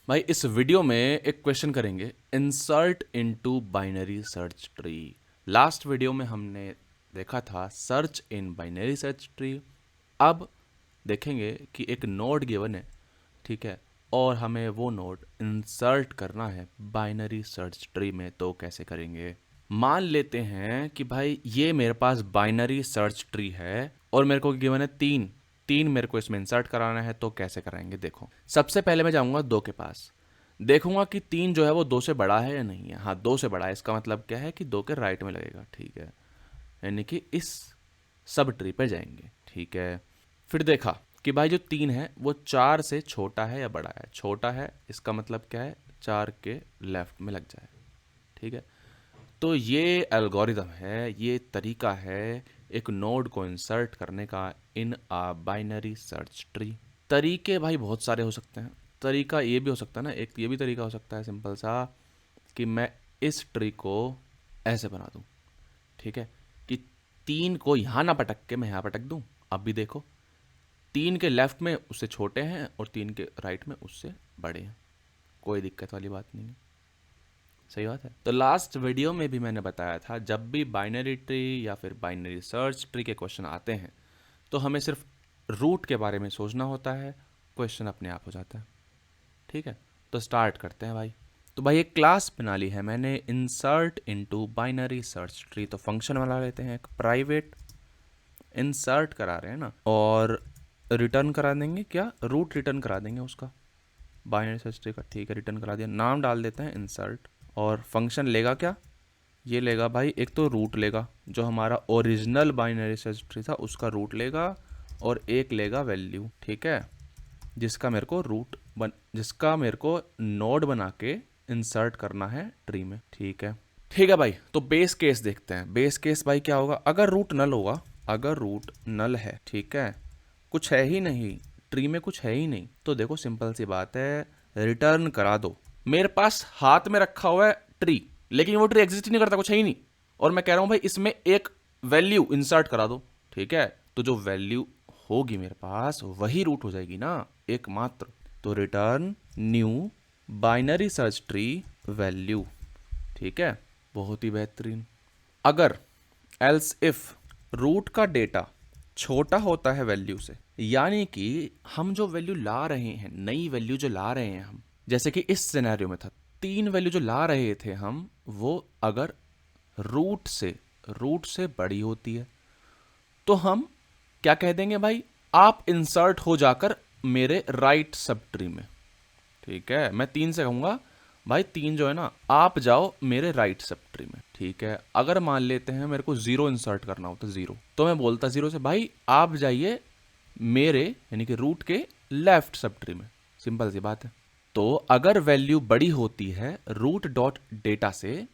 भाई इस वीडियो में एक क्वेश्चन करेंगे, insert into binary search tree. Last video में हमने देखा था search in binary search tree. अब देखेंगे कि एक नोड गिवन है, ठीक है, और हमें वो नोड इंसर्ट करना है बाइनरी सर्च ट्री में। तो कैसे करेंगे? मान लेते हैं कि भाई ये मेरे पास बाइनरी सर्च ट्री है और मेरे को गिवन है तीन तीन मेरे को इसमें इंसर्ट कराना है। तो कैसे कराएंगे? देखो, सबसे पहले मैं जाऊंगा दो के पास, देखूंगा कि तीन जो है वो दो से बड़ा है या नहीं है। हाँ, दो से बड़ा है, इसका मतलब क्या है कि दो के राइट में लगेगा, ठीक है, यानी कि इस सब ट्री पे जाएंगे, ठीक है। फिर देखा कि भाई जो तीन है वो चार से छोटा है या बड़ा है। छोटा है, इसका मतलब क्या है, चार के लेफ्ट में लग जाए, ठीक है। तो ये एल्गोरिदम है, ये तरीका है एक नोड को इंसर्ट करने का इन आ बाइनरी सर्च ट्री। तरीके भाई बहुत सारे हो सकते हैं। तरीका ये भी हो सकता है ना, एक ये भी तरीका हो सकता है सिंपल सा, कि मैं इस ट्री को ऐसे बना दूं, ठीक है, कि तीन को यहाँ ना पटक के मैं यहाँ पटक दूं। अब भी देखो, तीन के लेफ्ट में उससे छोटे हैं और तीन के राइट में उससे बड़े हैं, कोई दिक्कत वाली बात नहीं है। सही बात है। तो लास्ट वीडियो में भी मैंने बताया था, जब भी बाइनरी ट्री या फिर बाइनरी सर्च ट्री के क्वेश्चन आते हैं तो हमें सिर्फ रूट के बारे में सोचना होता है, क्वेश्चन अपने आप हो जाता है, ठीक है। तो स्टार्ट करते हैं भाई। तो भाई एक क्लास बना ली है मैंने, insert into binary search tree. तो फंक्शन बना लेते हैं, एक प्राइवेट इंसर्ट करा रहे हैं ना, और रिटर्न करा देंगे क्या, रूट रिटर्न करा देंगे उसका, बाइनरी सर्च ट्री का, ठीक है, रिटर्न करा दिया। नाम डाल देते हैं इंसर्ट, और फंक्शन लेगा क्या, ये लेगा भाई, एक तो रूट लेगा जो हमारा ओरिजिनल बाइनरी सर्च ट्री था उसका रूट लेगा, और एक लेगा वैल्यू, ठीक है, जिसका मेरे को नोड बना के इंसर्ट करना है ट्री में, ठीक है। ठीक है भाई, तो बेस केस देखते हैं। बेस केस भाई क्या होगा, अगर रूट नल होगा, अगर रूट नल है, ठीक है, कुछ है ही नहीं ट्री में, कुछ है ही नहीं, तो देखो सिंपल सी बात है, रिटर्न करा दो। मेरे पास हाथ में रखा हुआ है ट्री, लेकिन वो ट्री एग्जिस्ट ही नहीं करता, कुछ है ही नहीं, और मैं कह रहा हूं भाई इसमें एक वैल्यू इंसर्ट करा दो, ठीक है। तो जो वैल्यू होगी मेरे पास वही रूट हो जाएगी ना, एकमात्र। तो return new binary search tree value, ठीक है, बहुत ही बेहतरीन। अगर एल्स इफ रूट का डेटा छोटा होता है वैल्यू से, यानी कि हम जो वैल्यू ला रहे हैं, नई वैल्यू जो ला रहे हैं हम, जैसे कि इस सिनेरियो में था, तीन वैल्यू जो ला रहे थे हम, वो अगर रूट से बड़ी होती है, तो हम क्या कह देंगे भाई, आप इंसर्ट हो जाकर मेरे राइट सब ट्री में, ठीक है। मैं तीन से कहूंगा भाई, तीन जो है ना, आप जाओ मेरे राइट सब ट्री में, ठीक है। अगर मान लेते हैं मेरे को जीरो इंसर्ट करना होता, जीरो, तो मैं बोलता जीरो से भाई आप जाइए मेरे यानी कि रूट के लेफ्ट सब ट्री में, सिंपल सी बात है। तो अगर वैल्यू बड़ी होती है रूट डॉट डेटा से,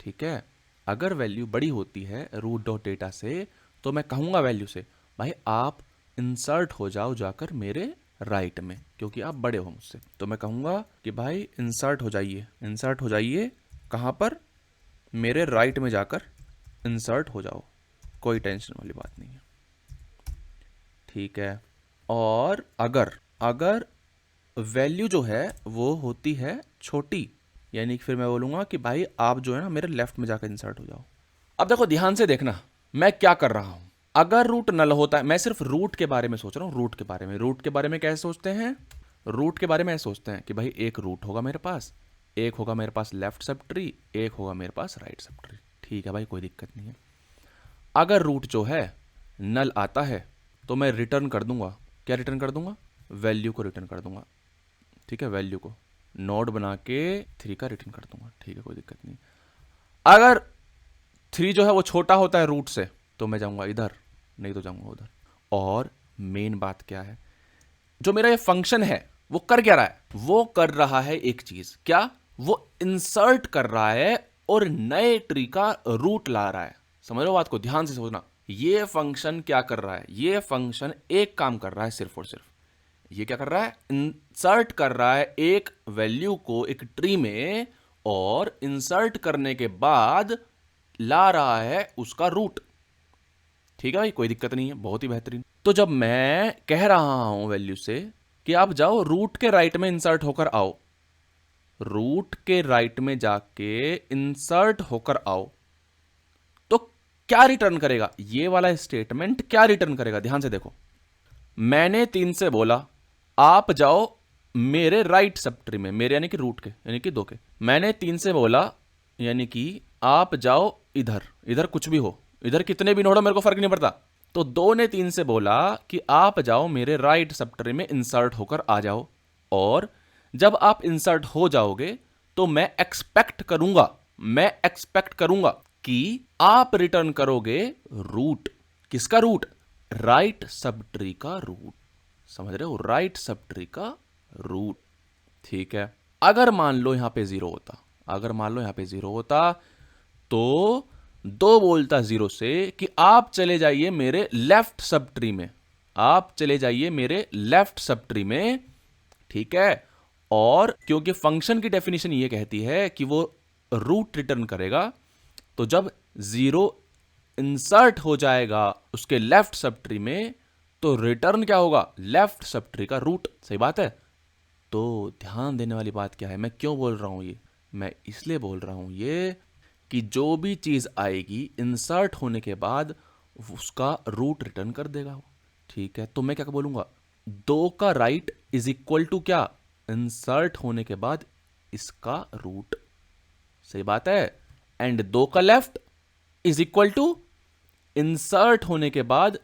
ठीक है, अगर वैल्यू बड़ी होती है रूट डॉट डेटा से, तो मैं कहूंगा वैल्यू से भाई आप इंसर्ट हो जाओ जाकर मेरे राइट में, क्योंकि आप बड़े हो मुझसे। तो मैं कहूंगा कि भाई इंसर्ट हो जाइए, इंसर्ट हो जाइए, कहां पर, मेरे राइट में जाकर इंसर्ट हो जाओ, कोई टेंशन वाली बात नहीं है, ठीक है। और अगर अगर वैल्यू जो है वो होती है छोटी, यानी कि फिर मैं बोलूंगा कि भाई आप जो है ना मेरे लेफ्ट में जाकर इंसर्ट हो जाओ। अब देखो ध्यान से देखना मैं क्या कर रहा हूं। अगर रूट नल होता है, मैं सिर्फ रूट के बारे में सोच रहा हूं, रूट के बारे में। रूट के बारे में कैसे सोचते हैं, रूट के बारे में ऐसे सोचते हैं कि भाई एक रूट होगा मेरे पास, एक होगा मेरे पास लेफ्ट सब ट्री, एक होगा मेरे पास राइट सब ट्री, ठीक है भाई, कोई दिक्कत नहीं है। अगर रूट जो है नल आता है तो मैं रिटर्न कर दूंगा, क्या रिटर्न कर दूंगा, वैल्यू को रिटर्न कर दूंगा, ठीक है, वैल्यू को नोड बना के थ्री का रिटर्न कर दूंगा, ठीक है, कोई दिक्कत नहीं। अगर थ्री जो है वो छोटा होता है रूट से, तो मैं जाऊंगा इधर, नहीं तो जाऊंगा उधर। और मेन बात क्या है, जो मेरा ये फंक्शन है वो कर क्या रहा है, वो कर रहा है एक चीज, क्या, वो इंसर्ट कर रहा है और नए ट्री का रूट ला रहा है। समझ लो बात को, ध्यान से सोचना। ये फंक्शन क्या कर रहा है, ये फंक्शन एक काम कर रहा है सिर्फ और सिर्फ, ये क्या कर रहा है, इंसर्ट कर रहा है एक वैल्यू को एक ट्री में, और इंसर्ट करने के बाद ला रहा है उसका रूट, ठीक है भाई, कोई दिक्कत नहीं है, बहुत ही बेहतरीन। तो जब मैं कह रहा हूं वैल्यू से कि आप जाओ रूट के राइट में इंसर्ट होकर आओ, रूट के राइट में जाके इंसर्ट होकर आओ, तो क्या रिटर्न करेगा? ये वाला स्टेटमेंट क्या रिटर्न करेगा? ध्यान से देखो, मैंने 3 से बोला आप जाओ मेरे राइट सब ट्री में, मेरे यानी कि रूट के, यानी कि 2 के। मैंने 3 से बोला यानी कि आप जाओ इधर, इधर कुछ भी हो, इधर कितने भी नोड हो मेरे को फर्क नहीं पड़ता। तो 2 ने 3 से बोला कि आप जाओ मेरे राइट सब ट्री में इंसर्ट होकर आ जाओ, और जब आप इंसर्ट हो जाओगे तो मैं एक्सपेक्ट करूंगा कि आप रिटर्न करोगे रूट। किसका रूट? राइट सब ट्री का रूट। समझ रहे हो? राइट सब ट्री का रूट। ठीक है, अगर मान लो यहां पे 0 होता, अगर मान लो यहां पे 0 होता तो 2 बोलता 0 से कि आप चले जाइए मेरे लेफ्ट सब ट्री में, आप चले जाइए मेरे लेफ्ट सब ट्री में। ठीक है, और क्योंकि फंक्शन की डेफिनेशन ये कहती है कि वो रूट रिटर्न करेगा, तो जब 0 इंसर्ट हो जाएगा उसके लेफ्ट सब ट्री में तो रिटर्न क्या होगा? लेफ्ट सब ट्री का रूट। सही बात है? तो ध्यान देने वाली बात क्या है, मैं क्यों बोल रहा हूं ये? मैं इसलिए बोल रहा हूं ये कि जो भी चीज आएगी इंसर्ट होने के बाद उसका रूट रिटर्न कर देगा वो। ठीक है, तो मैं क्या बोलूंगा? 2 का राइट इज इक्वल टू क्या? इंसर्ट होने के बाद इसका रूट। सही बात है? एंड 2 का left is equal to insert होने के बाद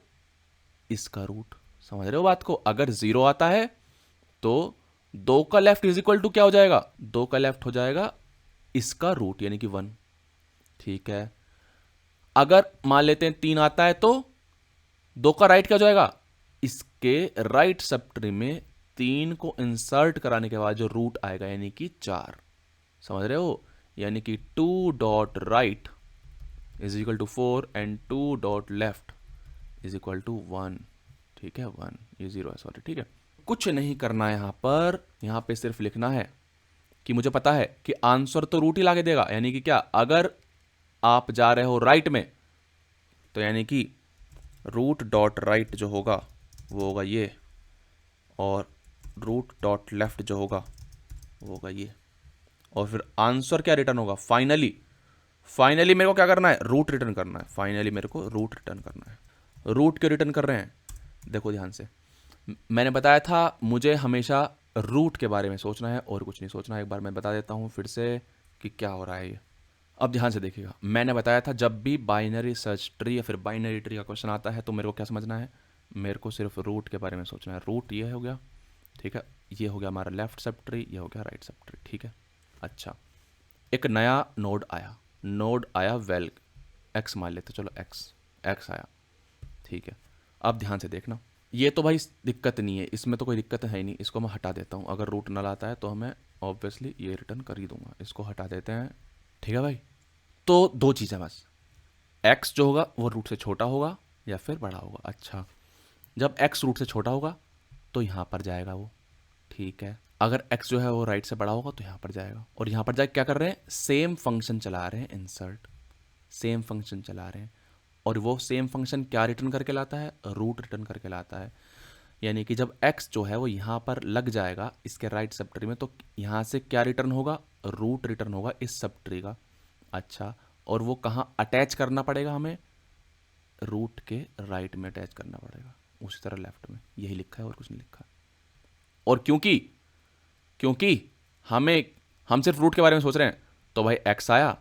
इसका रूट। समझ रहे हो बात को? अगर 0 आता है तो 2 का लेफ्ट इज इक्वल टू क्या हो जाएगा? 2 का लेफ्ट हो जाएगा इसका रूट यानी कि 1। ठीक है, अगर मान लेते हैं 3 आता है तो 2 का राइट क्या हो जाएगा? इसके राइट सब ट्री में 3 को इंसर्ट कराने के बाद जो रूट आएगा यानी कि 4। समझ रहे हो? यानी कि 2 dot right is equal to 4 and 2 dot left is equal to 1। ठीक है, 1, ये 0 है, सॉरी। ठीक है, कुछ नहीं करना है यहां पे सिर्फ लिखना है कि मुझे पता है कि आंसर तो रूट ही लाके देगा। यानी कि क्या? अगर आप जा रहे हो राइट में तो यानी कि रूट डॉट राइट जो होगा वो होगा ये, और रूट डॉट लेफ्ट जो होगा वो होगा ये, और फिर आंसर क्या रिटर्न होगा? फाइनली मेरे को क्या करना है? रूट रिटर्न करना है। फाइनली मेरे को रूट रिटर्न करना है। रूट क्यों रिटर्न कर रहे हैं? देखो ध्यान से, मैंने बताया था मुझे हमेशा रूट के बारे में सोचना है और कुछ नहीं सोचना है। एक बार मैं बता देता हूं फिर से कि क्या हो रहा है ये। अब ध्यान से देखिएगा, मैंने बताया था जब भी बाइनरी सर्च ट्री या फिर बाइनरी ट्री का क्वेश्चन आता है तो मेरे को क्या समझना है? मेरे को सिर्फ रूट के बारे में सोचना है। रूट ये हो गया, ठीक है, ये हो गया हमारा लेफ्ट सब ट्री, ये हो गया राइट सब ट्री। ठीक है, अच्छा, एक नया नोड आया वेल एक्स मान लेते, चलो एक्स आया। ठीक है, अब ध्यान से देखना, ये तो भाई दिक्कत नहीं है, इसमें तो कोई दिक्कत है ही नहीं, इसको मैं हटा देता हूँ। अगर रूट नल आता है तो हमें ऑब्वियसली ये रिटर्न कर ही दूंगा, इसको हटा देते हैं। ठीक है भाई, तो 2 चीज़ें बस, x जो होगा वो रूट से छोटा होगा या फिर बड़ा होगा। अच्छा, जब x रूट से छोटा होगा तो यहाँ पर जाएगा वो। ठीक है, अगर x जो है वो राइट से बड़ा होगा तो यहाँ पर जाएगा, और यहाँ पर जाके क्या कर रहे हैं? सेम फंक्शन चला रहे हैं, इंसर्ट, सेम फंक्शन चला रहे हैं, और वो सेम फंक्शन क्या रिटर्न करके लाता है? रूट रिटर्न करके लाता है। यानी कि जब x जो है वो यहाँ पर लग जाएगा इसके राइट सब ट्री में तो यहाँ से क्या रिटर्न होगा? रूट रिटर्न होगा इस सब ट्री का। अच्छा, और वो कहाँ अटैच करना पड़ेगा हमें? रूट के राइट में अटैच करना पड़ेगा, उसी तरह लेफ्ट में। यही लिखा है और कुछ नहीं लिखा। और क्योंकि हम सिर्फ रूट के बारे में सोच रहे हैं तो भाई x आया,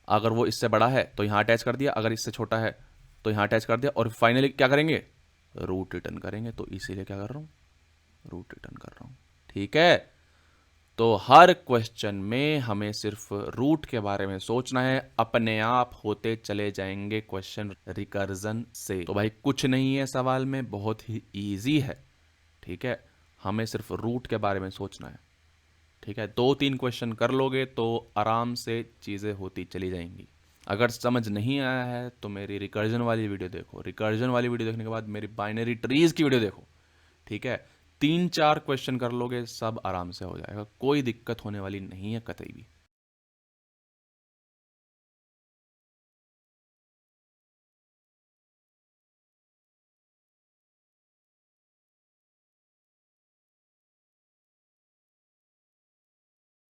अगर वो इससे बड़ा है तो यहाँ अटैच कर दिया, अगर इससे छोटा है तो यहाँ अटैच कर दिया, और फाइनली क्या करेंगे? रूट रिटर्न करेंगे। तो इसीलिए क्या कर रहा हूँ? रूट रिटर्न कर रहा हूँ। ठीक है, तो हर क्वेश्चन में हमें सिर्फ रूट के बारे में सोचना है, अपने आप होते चले जाएंगे क्वेश्चन रिकर्जन से। तो भाई कुछ नहीं है सवाल में, बहुत ही इजी है। ठीक है, हमें सिर्फ रूट के बारे में सोचना है। ठीक है, 2-3 क्वेश्चन कर लोगे तो आराम से चीज़ें होती चली जाएंगी। अगर समझ नहीं आया है तो मेरी रिकर्जन वाली वीडियो देखो, रिकर्जन वाली वीडियो देखने के बाद मेरी बाइनरी ट्रीज की वीडियो देखो। ठीक है, 3-4 क्वेश्चन कर लोगे, सब आराम से हो जाएगा, कोई दिक्कत होने वाली नहीं है कतई भी।